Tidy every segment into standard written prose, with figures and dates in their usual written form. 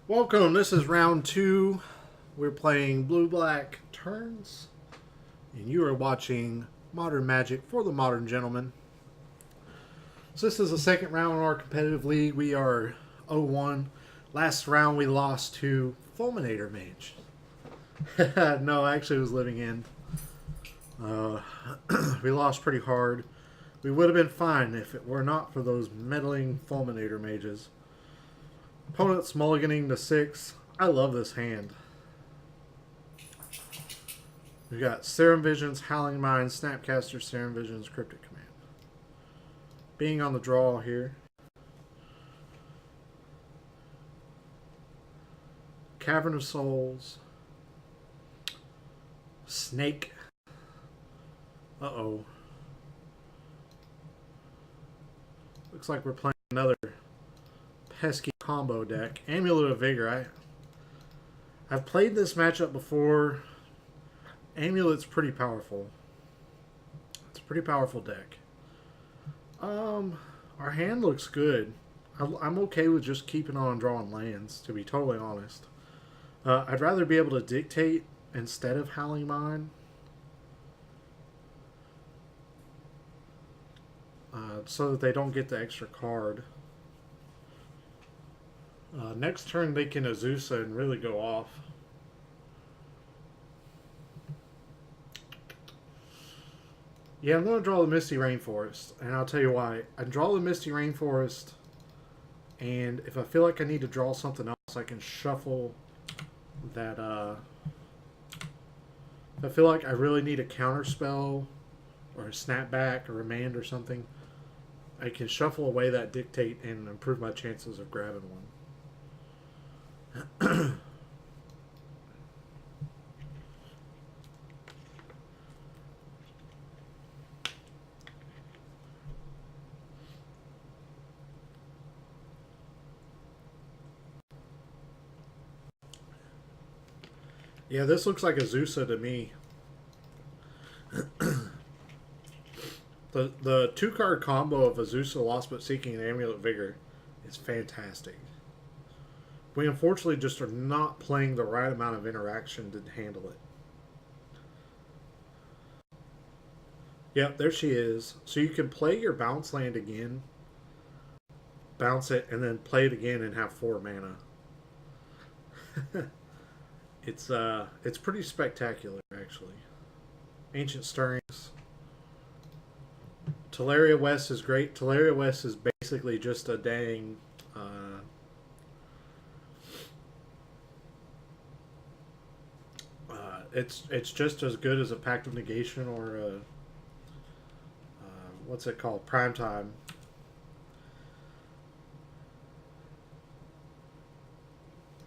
Welcome, this is round two. We're playing blue-black turns, and you are watching Modern Magic for the Modern Gentleman. So this is the second round in our competitive league. We are 0-1. Last round we lost to Fulminator Mage. No, actually it was Living End. We lost pretty hard. We would have been fine if it were not for those meddling Fulminator Mages. Opponent's mulliganing to 6. I love this hand. We've got Serum Visions, Howling Mind, Snapcaster, Serum Visions, Cryptic Command. Being on the draw here. Cavern of Souls. Snake. Uh-oh. Looks like we're playing another pesky combo deck. Amulet of Vigor. I've played this matchup before. Amulet's pretty powerful. It's a pretty powerful deck. Our hand looks good. I'm okay with just keeping on drawing lands, to be totally honest. I'd rather be able to dictate instead of Howling Mine. So that they don't get the extra card. Next turn they can Azusa and really go off. Yeah, I'm going to draw the Misty Rainforest, and I'll tell you why. I draw the Misty Rainforest, and if I feel like I need to draw something else, I can shuffle that. If I feel like I really need a counter spell, or a snapback, or a remand or something, I can shuffle away that Dictate and improve my chances of grabbing one. Yeah, this looks like Azusa to me. The two-card combo of Azusa, Lost But Seeking, and Amulet Vigor is fantastic. We unfortunately just are not playing the right amount of interaction to handle it. Yep, there she is. So you can play your bounce land again, bounce it, and then play it again and have 4 mana. It's pretty spectacular, actually. Ancient Stirrings. Teleria West is great. Teleria West is basically just a dang... it's just as good as a Pact of Negation or a... what's it called? Primetime.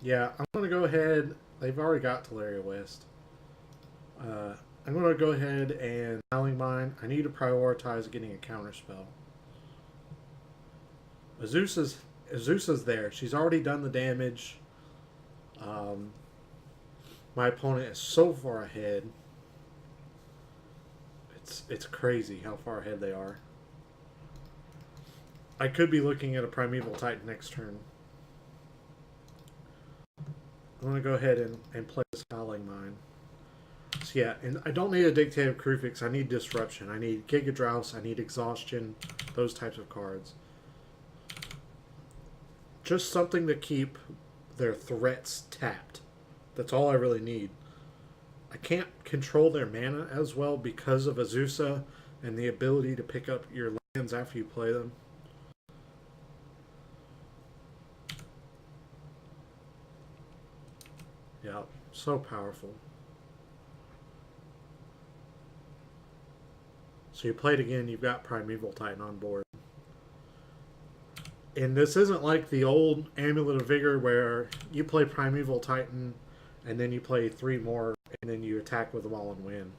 Yeah, I'm going to go ahead... They've already got Teleria West. I'm going to go ahead and Howling Mine. I need to prioritize getting a counter spell. Azusa's there. She's already done the damage. My opponent is so far ahead. It's crazy how far ahead they are. I could be looking at a Primeval Titan next turn. I'm going to go ahead and play this Howling Mine. So yeah, and I don't need a Dictative Crucifix. I need Disruption. I need Giga Drouse. I need Exhaustion. Those types of cards. Just something to keep their threats tapped. That's all I really need. I can't control their mana as well because of Azusa and the ability to pick up your lands after you play them. Yeah, so powerful. So you play it again, you've got Primeval Titan on board. And this isn't like the old Amulet of Vigor where you play Primeval Titan and then you play 3 more and then you attack with them all and win.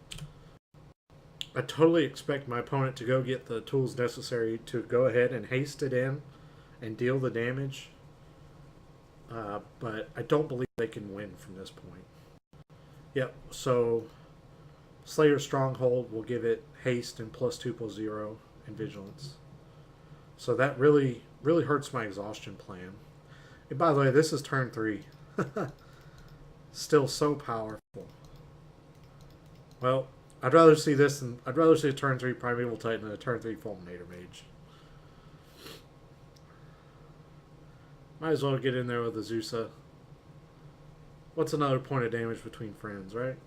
I totally expect my opponent to go get the tools necessary to go ahead and haste it in and deal the damage. But I don't believe they can win from this point. Yep, so Slayer Stronghold will give it haste and +2/+0 and vigilance. So that really hurts my exhaustion plan. Hey, by the way, this is turn 3. Still so powerful. Well, I'd rather see this than I'd rather see a turn 3 Primeval Titan than a turn 3 Fulminator Mage. Might as well get in there with Azusa. What's another point of damage between friends, right?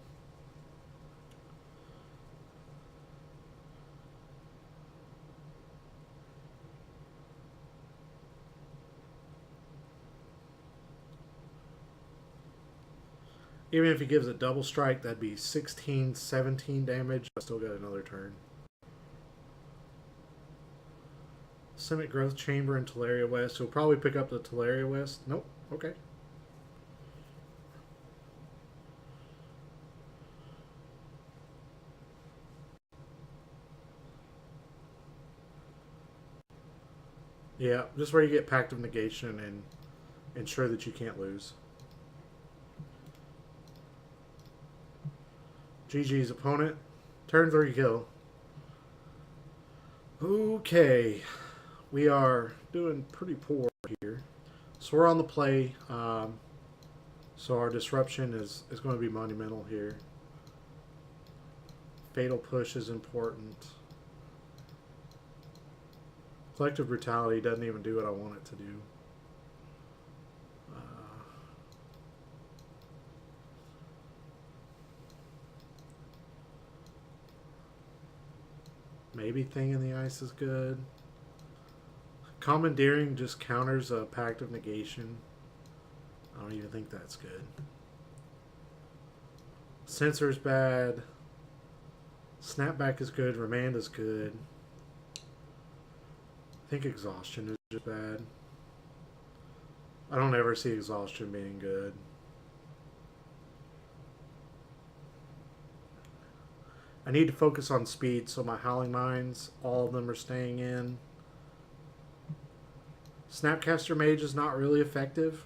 Even if he gives it double strike, that'd be 16, 17 damage. I still got another turn. Simic Growth Chamber and Teleria West. He'll probably pick up the Teleria West. Nope. Okay. Yeah, just where you get Pact of Negation and ensure that you can't lose. GG's opponent. Turn 3 kill. Okay. We are doing pretty poor here. So we're on the play. So our disruption is going to be monumental here. Fatal Push is important. Collective Brutality doesn't even do what I want it to do. Maybe Thing in the Ice is good. Commandeering just counters a Pact of Negation. I don't even think that's good. Censor's bad. Snapback is good. Remand is good. I think Exhaustion is just bad. I don't ever see Exhaustion being good. I need to focus on speed, so my Howling Mines, all of them are staying in. Snapcaster Mage is not really effective.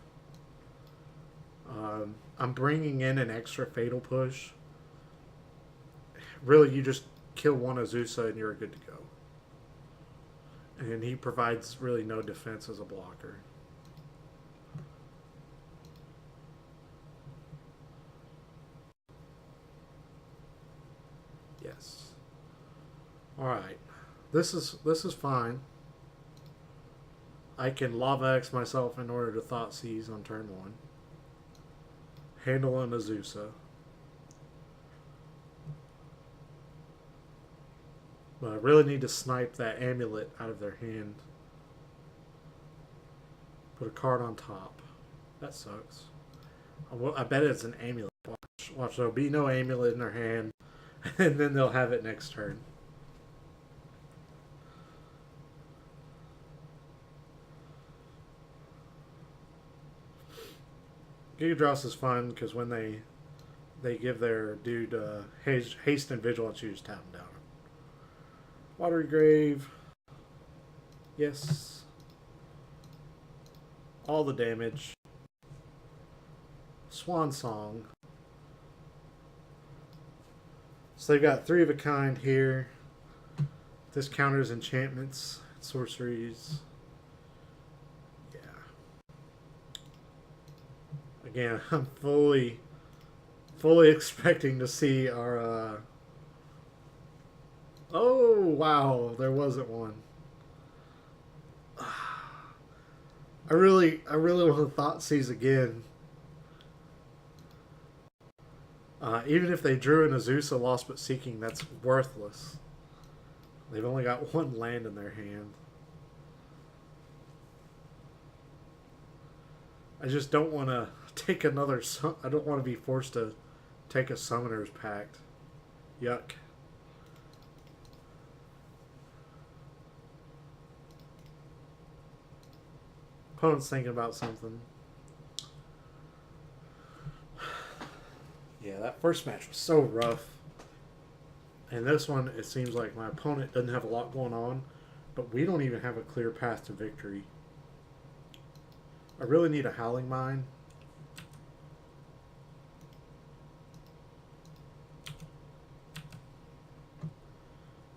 I'm bringing in an extra Fatal Push. Really, you just kill one Azusa and you're good to go. And he provides really no defense as a blocker. Yes. All right. This is fine. I can Lava X myself in order to Thought Seize on turn 1. Handle an Azusa. But I really need to snipe that amulet out of their hand. Put a card on top. That sucks. I bet it's an amulet. Watch, there'll be no amulet in their hand. And then they'll have it next turn. Gigadross is fun because when they give their dude haste and vigilance, you just tap him down. Watery Grave. Yes. All the damage. Swan Song. So they've got 3 of a kind here. This counters enchantments, sorceries. Yeah. Again, I'm fully expecting to see our. Oh wow, there wasn't one. I really want to Thought Seize again. Even if they drew an Azusa Lost But Seeking, that's worthless. They've only got 1 land in their hand. I just don't want to take another. I don't want to be forced to take a Summoner's Pact. Yuck. Opponent's thinking about something. Yeah, that first match was so rough. And this one, it seems like my opponent doesn't have a lot going on, but we don't even have a clear path to victory. I really need a Howling Mine.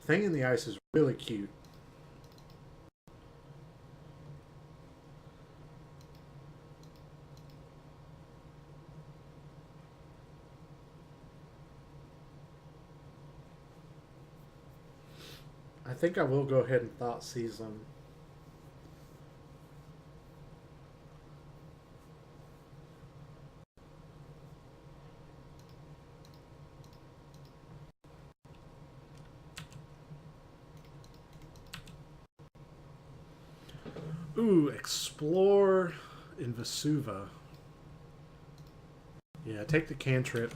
Thing in the Ice is really cute. think I will go ahead and Thought Seize them. Ooh, Explore in Vesuva. Yeah, take the cantrip.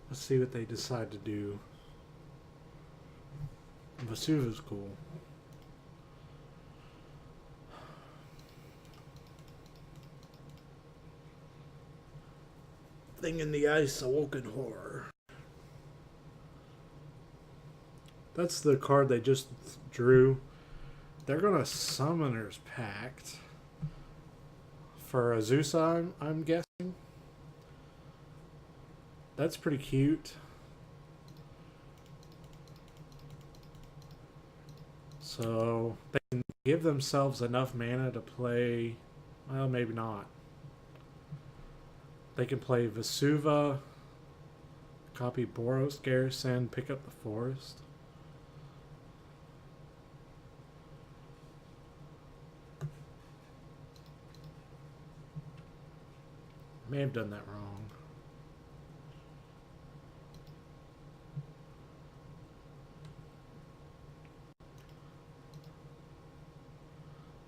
Let's see what they decide to do. Vesuva's cool. Thing in the Ice, Awoken Horror. That's the card they just drew. They're gonna Summoner's Pact for Azusa, I'm guessing. That's pretty cute. So they can give themselves enough mana to play. Well, maybe not. They can play Vesuva, copy Boros Garrison, pick up the Forest. May have done that wrong.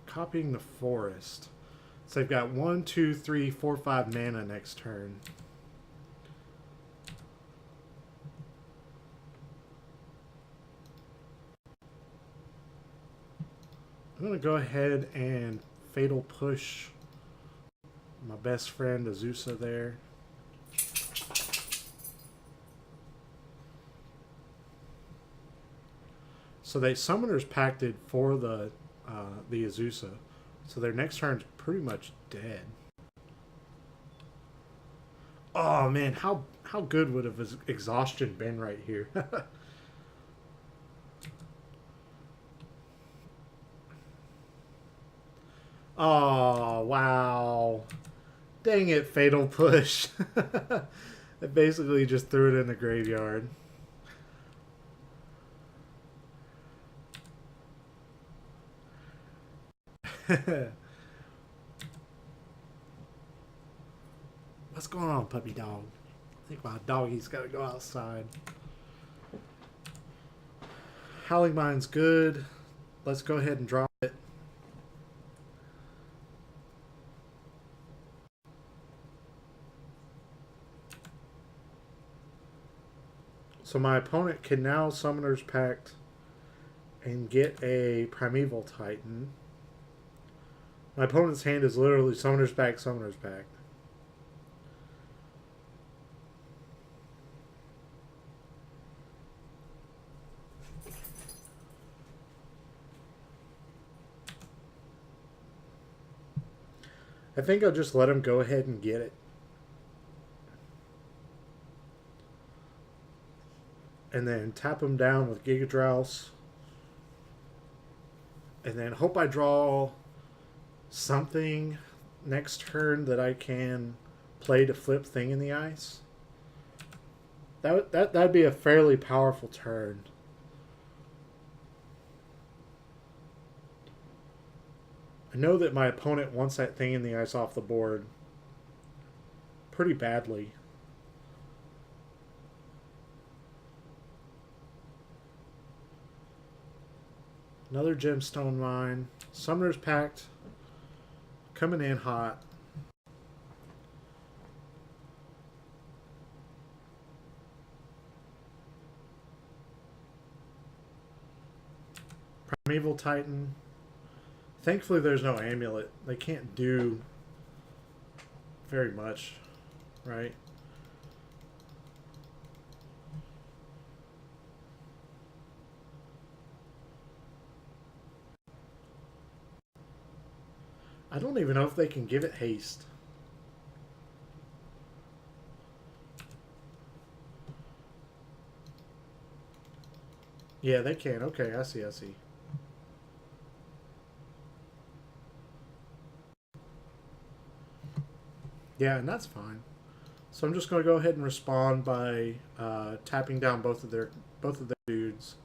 Copying the Forest. So they've got 1, 2, 3, 4, 5 mana next turn. I'm going to go ahead and Fatal Push my best friend Azusa there. So they Summoner's Pacted for the Azusa. So their next turn's pretty much dead. Oh man, how good would have exhaustion been right here? Oh wow. Dang it, Fatal Push. It basically just threw it in the graveyard. What's going on, puppy dog? I think my doggy's got to go outside. Howling Mind's good. Let's go ahead and drop it. So my opponent can now Summoner's Pact and get a Primeval Titan. My opponent's hand is literally Summoner's Pact, Summoner's Pact. I think I'll just let him go ahead and get it. And then tap him down with Gigadrouse. And then hope I draw something next turn that I can play to flip Thing in the Ice. That'd be a fairly powerful turn. I know that my opponent wants that Thing in the Ice off the board pretty badly. Another Gemstone Mine. Summoner's Pact coming in hot. Primeval Titan. Thankfully there's no amulet. They can't do very much, right? I don't even know if they can give it haste. Yeah, they can. Okay, I see, I see. Yeah, and that's fine. So I'm just going to go ahead and respond by tapping down both of their dudes.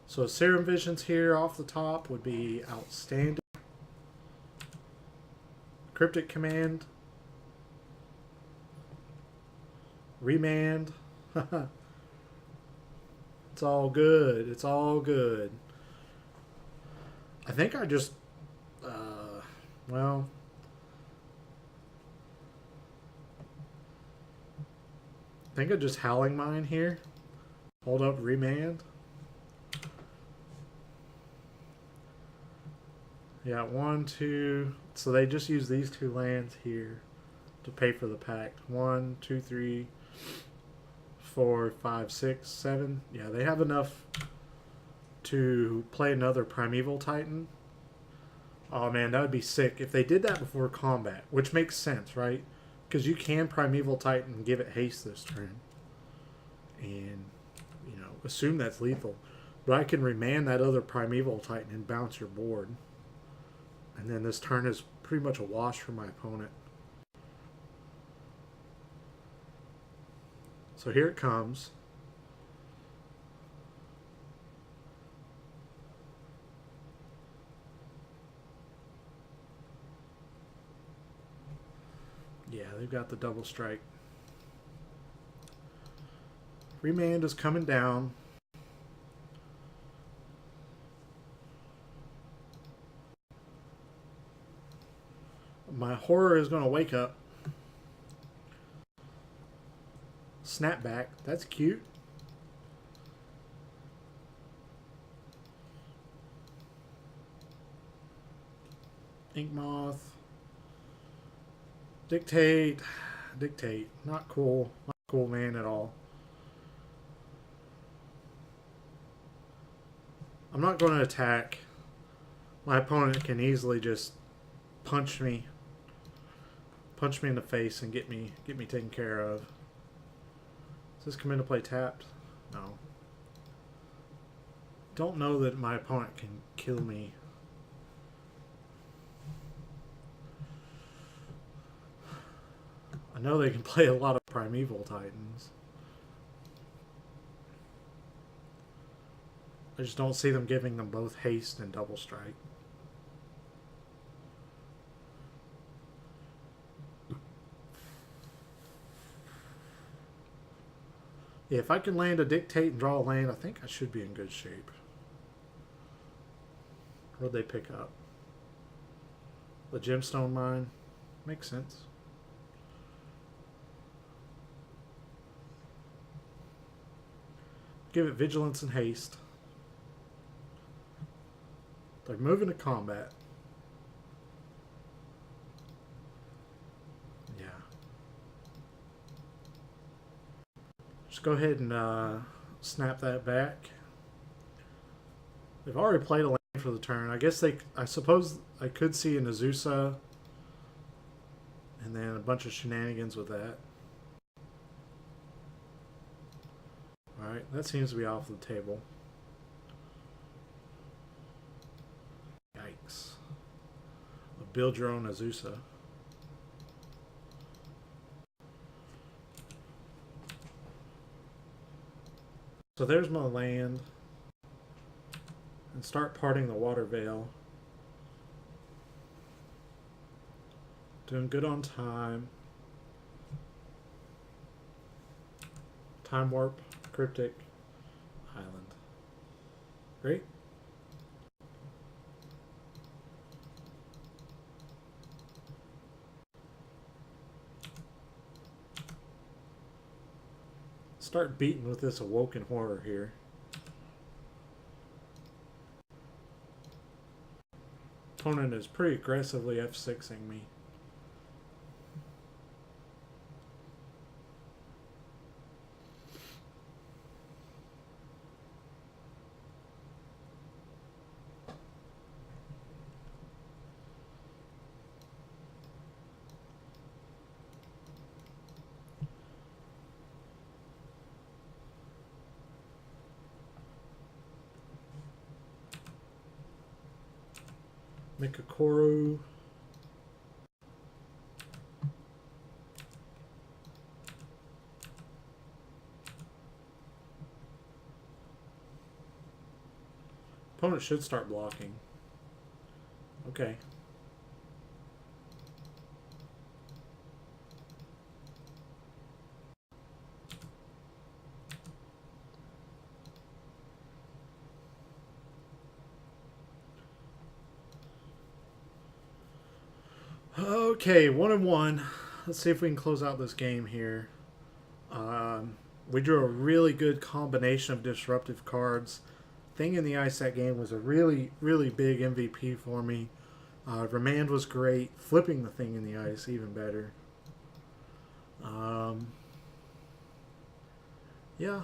So Serum Visions here off the top would be outstanding. Cryptic Command. Remand. It's all good. It's all good. I think I just, well, I think I just Howling Mine here. Hold up Remand. Yeah, 1, 2. So they just use these 2 lands here to pay for the pact. 1, 2, 3, 4, 5, 6, 7. Yeah, they have enough to play another Primeval Titan. Oh man, that would be sick if they did that before combat, which makes sense, right? Because you can Primeval Titan and give it haste this turn, and assume that's lethal. But I can remand that other Primeval Titan and bounce your board, and then this turn is pretty much a wash for my opponent. So here it comes. Yeah, they've got the double strike. Remand is coming down. My horror is going to wake up. Snapback. That's cute. Ink Moth. Dictate. Dictate. Not cool. Not cool, man, at all. I'm not going to attack. My opponent can easily just punch me in the face and get me taken care of. Does this come into play tapped? No. Don't know that my opponent can kill me. I know they can play a lot of Primeval Titans. I just don't see them giving them both haste and double strike. Yeah, if I can land a Dictate and draw a land, I think I should be in good shape. What'd they pick up? The Gemstone Mine. Makes sense. Give it Vigilance and Haste. They're moving to combat. Yeah. Just go ahead and snap that back. They've already played a land for the turn. I suppose I could see an Azusa and then a bunch of shenanigans with that. Alright, that seems to be off the table. Yikes. Build your own Azusa. So there's my land. And start parting the water veil. Doing good on time. Time Warp, Cryptic, Island. Great. Start beating with this Awoken Horror here. Opponent is pretty aggressively F6ing me. Mikakoro. Opponent should start blocking. Okay. Okay, 1-1. Let's see if we can close out this game here. We drew a really good combination of disruptive cards. Thing in the Ice that game was a really, really big MVP for me. Remand was great. Flipping the Thing in the Ice, even better. Yeah,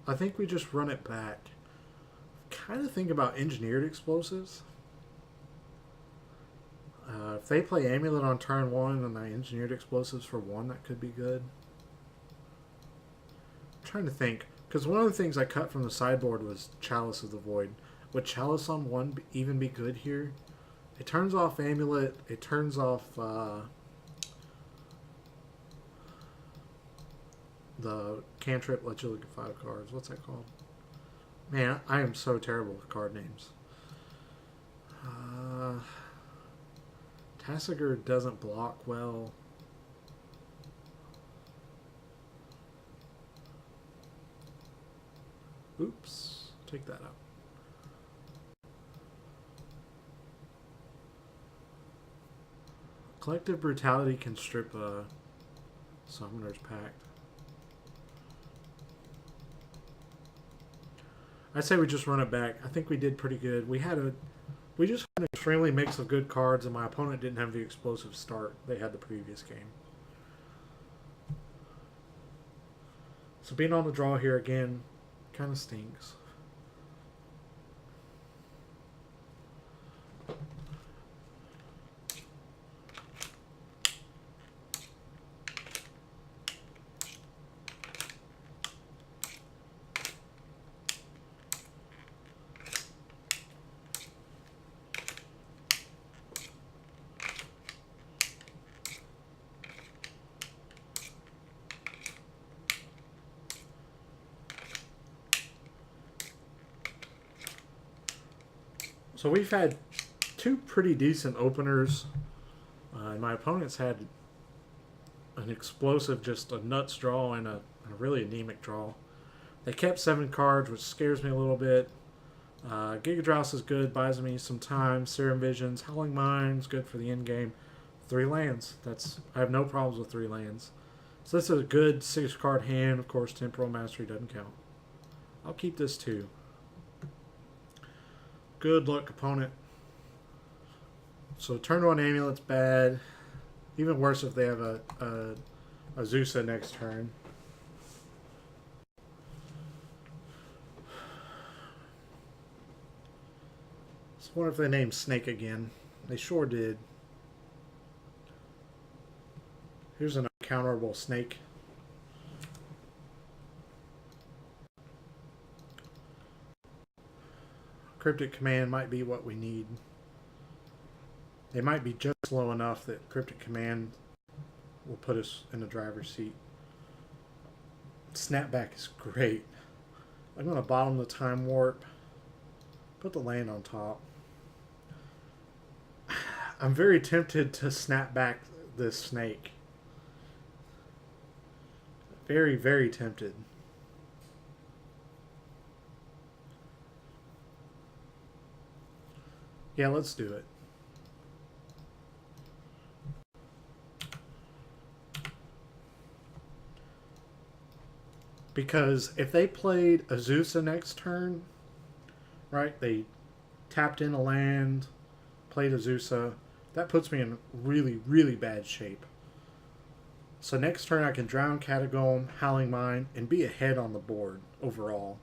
I think we just run it back. Kind of think about engineered explosives. If they play Amulet on turn 1 and I engineered explosives for 1, that could be good. I'm trying to think. Because one of the things I cut from the sideboard was Chalice of the Void. Would Chalice on 1 even be good here? It turns off Amulet. It turns off the cantrip. Let you look at 5 cards. What's that called? Man, I am so terrible with card names. Tassiger doesn't block well. Oops. Take that out. Collective Brutality can strip a Summoner's Pact. I say we just run it back. I think we did pretty good. We just had an extremely mix of good cards, and my opponent didn't have the explosive start they had the previous game. So being on the draw here again kind of stinks. So we've had 2 pretty decent openers. And my opponent's had an explosive, just a nuts draw and a really anemic draw. They kept 7 cards, which scares me a little bit. Gigadrouse is good, buys me some time. Serum Visions, Howling Mind's good for the end game. 3 lands. I have no problems with 3 lands. So this is a good 6-card hand. Of course, Temporal Mastery doesn't count. I'll keep this too. Good luck, opponent. So turn 1 Amulet's bad. Even worse if they have a Azusa next turn. So I wonder if they named Snake again. They sure did. Here's an uncounterable Snake. Cryptic Command might be what we need. They might be just slow enough that Cryptic Command will put us in the driver's seat. Snapback is great. I'm going to bottom the Time Warp. Put the land on top. I'm very tempted to snap back this Snake. Very, very tempted. Yeah, let's do it. Because if they played Azusa next turn, right, they tapped in a land, played Azusa, that puts me in really, really bad shape. So next turn I can Drown Catacomb, Howling Mine, and be ahead on the board overall.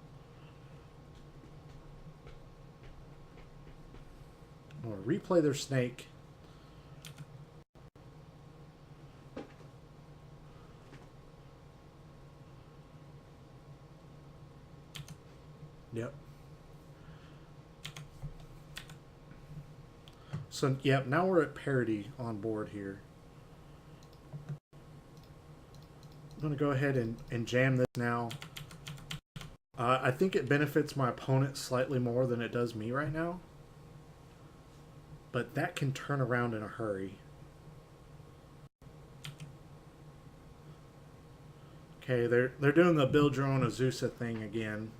I'm going to replay their Snake. Yep. So, yep, now we're at parity on board here. I'm going to go ahead and jam this now. I think it benefits my opponent slightly more than it does me right now. But that can turn around in a hurry. Okay, they're doing the build your own Azusa thing again.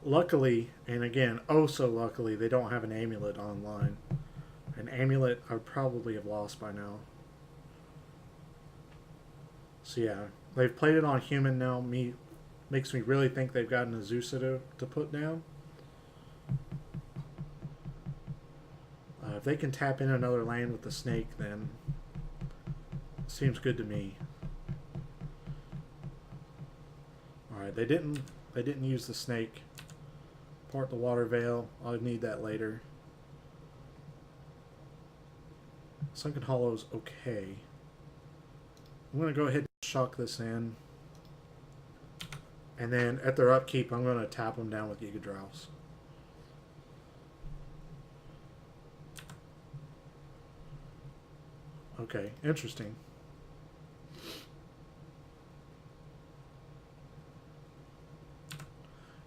Luckily, and again, oh so luckily, they don't have an amulet online. An amulet I would probably have lost by now. So yeah, they've played it on human now. Makes me really think they've got an Azusa to put down. If they can tap in another land with the snake, then it seems good to me. All right, they didn't use the snake. Part the water veil. I'll need that later. Sunken Hollow's okay. I'm going to go ahead and shock this in. And then at their upkeep, I'm going to tap them down with Gigadrouse. Okay, interesting.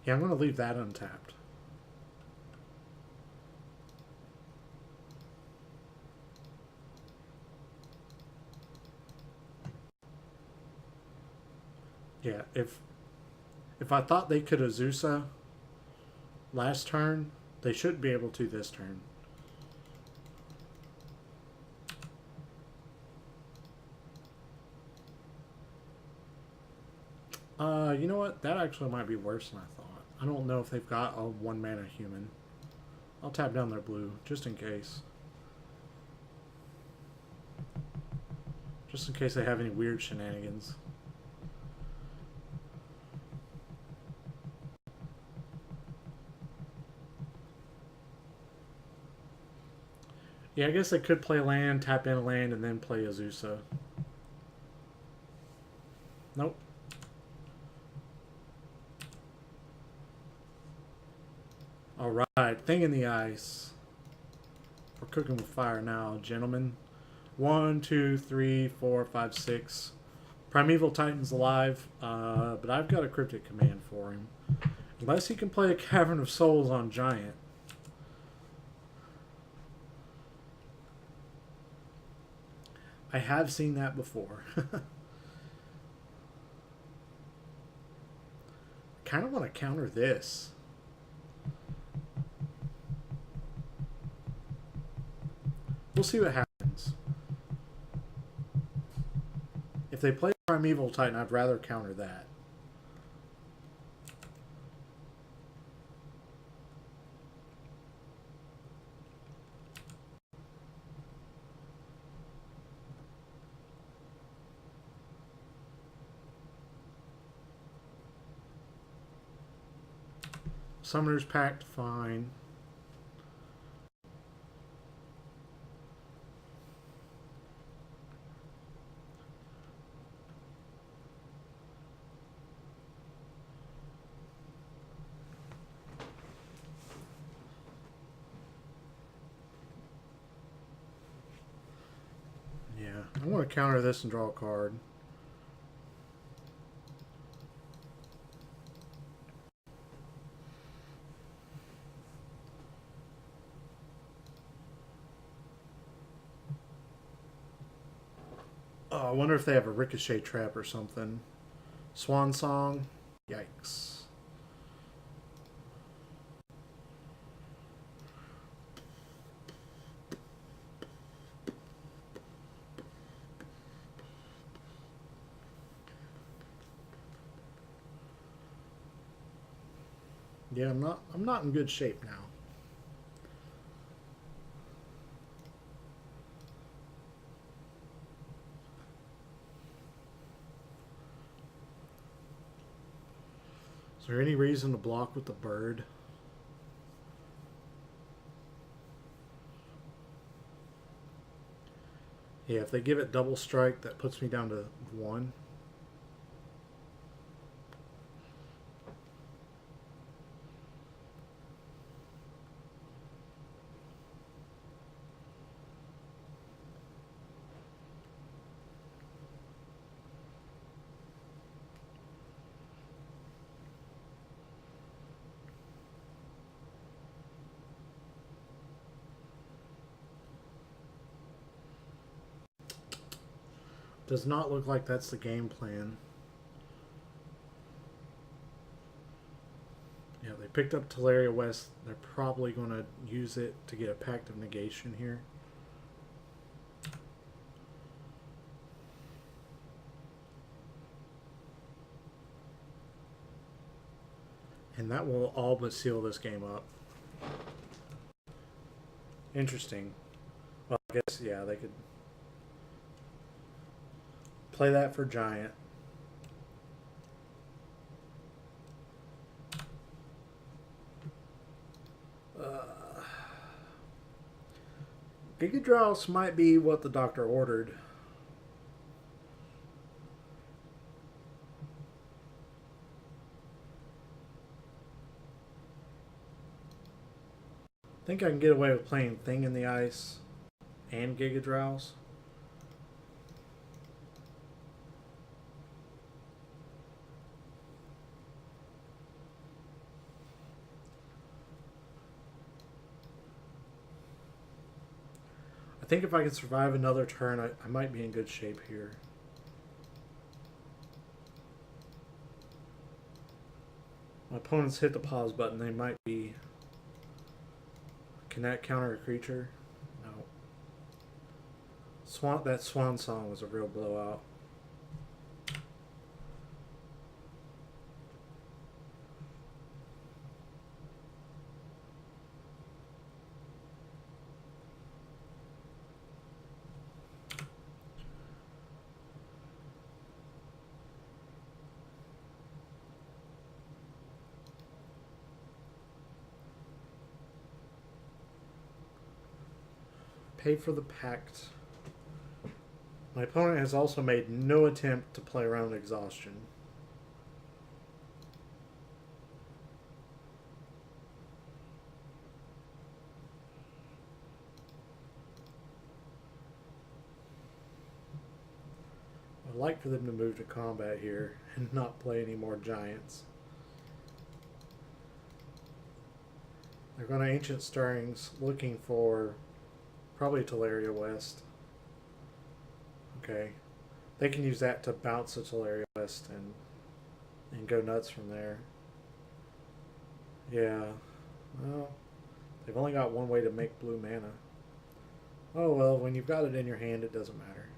Yeah, I'm going to leave that untapped. Yeah, if I thought they could Azusa last turn, they should be able to this turn. You know what? That actually might be worse than I thought. I don't know if they've got a 1-mana human. I'll tap down their blue, just in case. Just in case they have any weird shenanigans. Yeah, I guess they could play land, tap in a land, and then play Azusa. Nope. Alright, thing in the ice. We're cooking with fire now, gentlemen. 1, 2, 3, 4, 5, 6. Primeval Titan's alive, but I've got a cryptic command for him. Unless he can play a Cavern of Souls on Giant. I have seen that before. Kind of want to counter this. We'll see what happens. If they play Primeval Titan, I'd rather counter that. Summoner's Pact, fine. Yeah, I'm going to counter this and draw a card. Oh, I wonder if they have a ricochet trap or something. Swan Song. Yikes. Yeah, I'm not in good shape now. Is there any reason to block with the bird? Yeah, if they give it double strike, that puts me down to 1. Does not look like that's the game plan. Yeah, they picked up Teleria West. They're probably going to use it to get a Pact of Negation here. And that will all but seal this game up. Interesting. Well, I guess, yeah, they could play that for Giant. Gigadrouse might be what the doctor ordered. I think I can get away with playing Thing in the Ice and Gigadrouse. I think if I can survive another turn, I might be in good shape here. My opponents hit the pause button. They might be... Can that counter a creature? No. That Swan Song was a real blowout. Pay for the Pact. My opponent has also made no attempt to play around exhaustion. I'd like for them to move to combat here and not play any more Giants. They're going to Ancient Stirrings looking for probably Teleria West. Okay. They can use that to bounce the Teleria West and go nuts from there. Yeah. Well, they've only got one way to make blue mana. Oh well, when you've got it in your hand, it doesn't matter.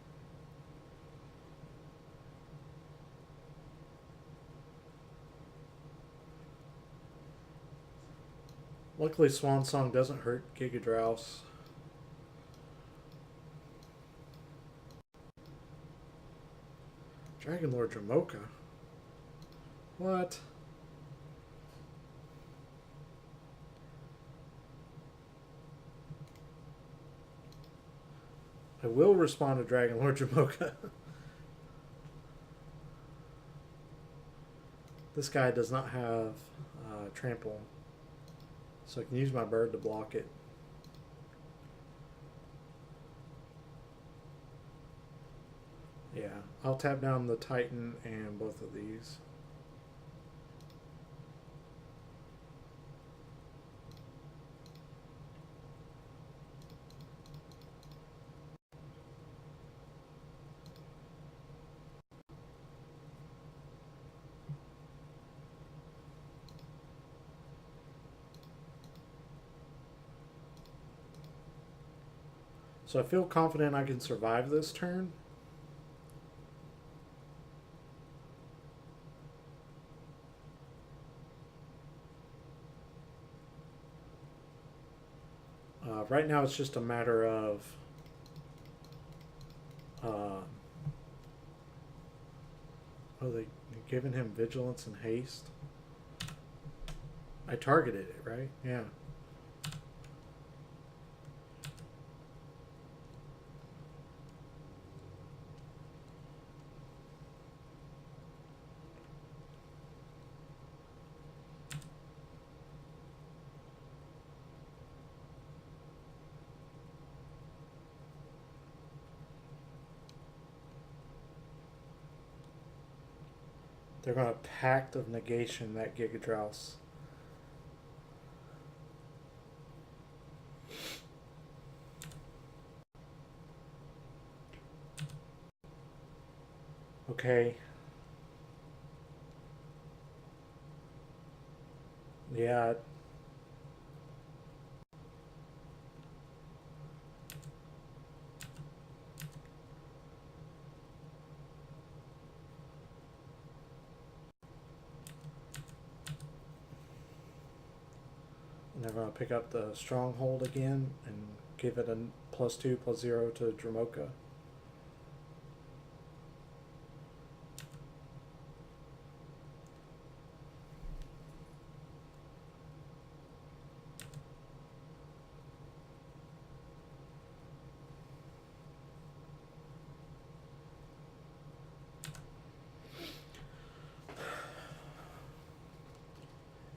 Luckily, Swan Song doesn't hurt Gigadrouse. Dragon Lord Jamoka? What? I will respond to Dragon Lord Jamoka. This guy does not have trample, so I can use my bird to block it. Yeah, I'll tap down the Titan and both of these. So I feel confident I can survive this turn. Right now it's just a matter of oh, they're giving him vigilance and haste. I targeted it, right? Yeah. They're going to Pact of Negation that Gigadrouse. Okay. Yeah. And they're going to pick up the Stronghold again and give it a +2/+0 to Dramoka.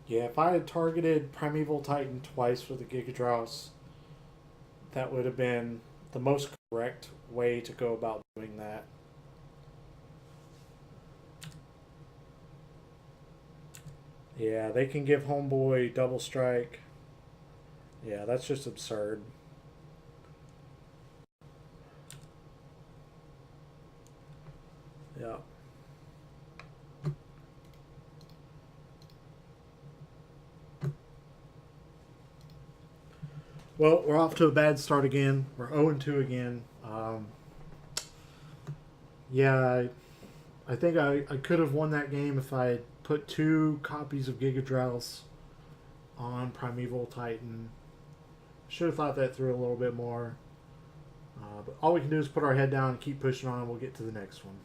Yeah, if I had targeted Primeval Titan twice for the Gigadrouse, that would have been the most correct way to go about doing that. Yeah, they can give Homeboy double strike. Yeah, that's just absurd. Yeah. Well, we're off to a bad start again. We're 0-2 again. Yeah, I think I could have won that game if I had put 2 copies of Gigadrouse on Primeval Titan. Should have thought that through a little bit more. But all we can do is put our head down and keep pushing on, and we'll get to the next one.